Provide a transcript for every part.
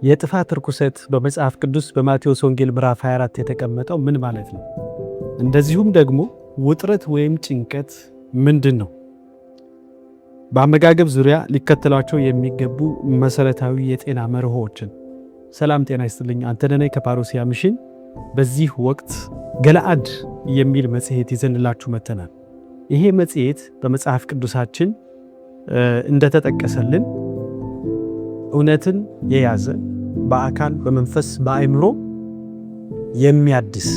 የጥፋት ርኩሰት በመጽሐፍ ቅዱስ በማቴዎስ ወንጌል ምዕራፍ 24 የተቀመጠው ምን ማለት ነው? እንደዚሁም ደግሞ ውጥረት ወይም ጭንቀት ምንድን ነው? በአመጋገብ ዙሪያ ሊከተሏቸው የሚገቡ መሰረታዊ የጤና መርሆችን። ሰላም ጤና ይስጥልኝ። አንተነህ ነኝ ከፓሮሲያ ሚሽን። በዚህ ወቅት ገለአድ የሚል መጽሔት ይዘንላችሁ መተናል። ይሄ መጽሔት በመጽሐፍ ቅዱሳችን እንደተጠቀሰልን እውነትን የያዘ በአካል በመንፈስ በአእምሮ የሚያድስ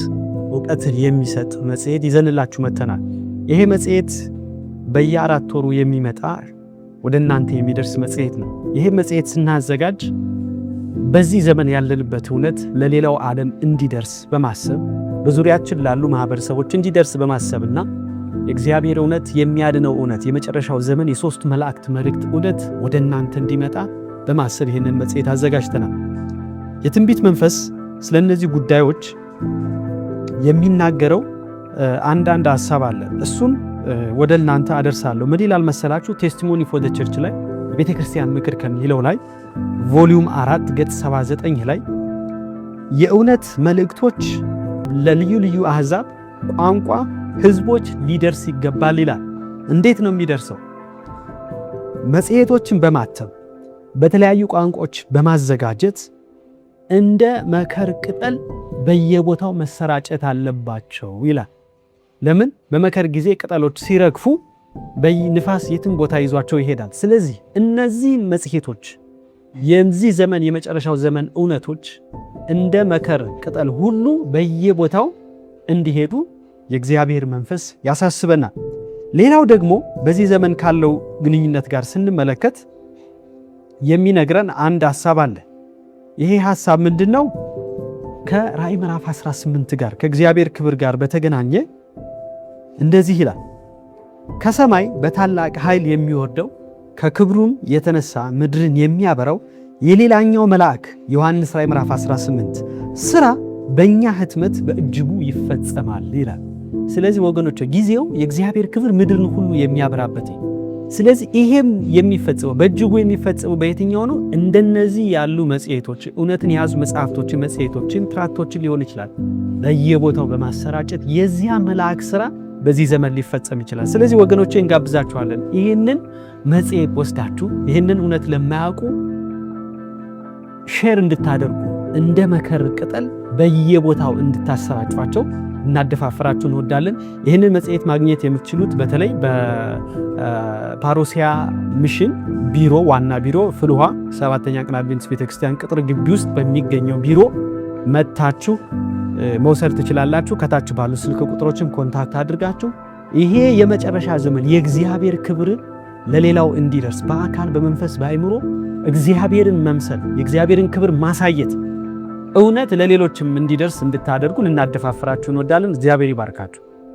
እውቀትን የሚሰጥ መጽሔት ይዘንላችሁ መተናል። ይሄ መጽሔት በየ4 ወሩ የሚመጣ ወደ እናንተ የሚደርስ መጽሔት ነው። ይሄ መጽሔት ስናዘጋጅ በዚህ ዘመን ያለንበት እውነት ለሌላው ዓለም እንዲደርስ በማሰብ በዙሪያችን ላሉ ማህበረሰቦች እንዲደርስ በማሰብና የእግዚአብሔር እውነት የሚያድነው እውነት የመጨረሻው ዘመን የሶስት መላእክት መልእክት እውነት ወደ እናንተ እንዲመጣ በማሰብ ይህንን መጽሔት አዘጋጅተናል። የትንቢት መንፈስ ስለ እነዚህ ጉዳዮች የሚናገረው አንዳንድ ሐሳብ አለ። እሱን ወደ እናንተ አደርሳለሁ። ምን ይላል መሰላችሁ? ቴስቲሞኒ ፎር ዘ ቸርች ላይ የቤተ ክርስቲያን ምክር ከሚለው ላይ ቮሊዩም 4 ገጽ 79 ላይ የእውነት መልእክቶች ለልዩ ልዩ አሕዛብ ቋንቋ ህዝቦች ሊደርስ ይገባል ይላል። እንዴት ነው የሚደርሰው? መጽሔቶችን በማተም በተለያዩ ቋንቋዎች በማዘጋጀት እንደ መከር ቅጠል በየቦታው መሰራጨት አለባቸው ይላል። ለምን? በመከር ጊዜ ቅጠሎች ሲረግፉ በንፋስ የትም ቦታ ይዟቸው ይሄዳል። ስለዚህ እነዚህ መጽሔቶች የዚህ ዘመን የመጨረሻው ዘመን እውነቶች እንደ መከር ቅጠል ሁሉ በየቦታው እንዲሄዱ የእግዚአብሔር መንፈስ ያሳስበናል። ሌላው ደግሞ በዚህ ዘመን ካለው ግንኙነት ጋር ስንመለከት የሚነግረን አንድ ሐሳብ አለ። ይሄ ሐሳብ ምንድነው? ከራእይ ምዕራፍ 18 ጋር ከእግዚአብሔር ክብር ጋር በተገናኘ እንደዚህ ይላል። ከሰማይ በታላቅ ኃይል የሚወርደው ከክብሩም የተነሳ ምድርን የሚያበራው የሌላኛው መልአክ ዮሐንስ ራእይ ምዕራፍ 18 ሥራ በእኛ ህትመት በእጅጉ ይፈጸማል ይላል። ስለዚህ ወገኖች ጊዜው የእግዚአብሔር ክብር ምድርን ሁሉ የሚያበራበት። ስለዚህ ይሄም የሚፈጸመው በእጅጉ የሚፈጸመው በየትኛው ነው? እንደነዚህ ያሉ መጽሔቶች እውነትን የያዙ መጽሐፍቶችን፣ መጽሔቶችን፣ ትራክቶችን ሊሆን ይችላል በየቦታው በማሰራጨት የዚያ መልአክ ሥራ በዚህ ዘመን ሊፈጸም ይችላል። ስለዚህ ወገኖቼ እንጋብዛችኋለን። ይህንን መጽሔት ወስዳችሁ ይህንን እውነት ለማያውቁ ሼር እንድታደርጉ እንደ መከር ቅጠል በየቦታው እንድታሰራጯቸው እናደፋፍራችሁ እንወዳለን። ይህንን መጽሔት ማግኘት የምትችሉት በተለይ በፓሮሲያ ሚሽን ቢሮ ዋና ቢሮ ፍልውሃ 7ኛ ቀን አድቬንቲስት ቤተክርስቲያን ቅጥር ግቢ ውስጥ በሚገኘው ቢሮ መታችሁ መውሰድ ትችላላችሁ። ከታች ባሉ ስልክ ቁጥሮችን ኮንታክት አድርጋችሁ ይሄ የመጨረሻ ዘመን የእግዚአብሔር ክብር ለሌላው እንዲደርስ በአካል በመንፈስ በአእምሮ እግዚአብሔርን መምሰል የእግዚአብሔርን ክብር ማሳየት እውነት ለሌሎችም እንዲደርስ እንድታደርጉ እናደፋፍራችሁ እንወዳለን። እግዚአብሔር ይባርካችሁ።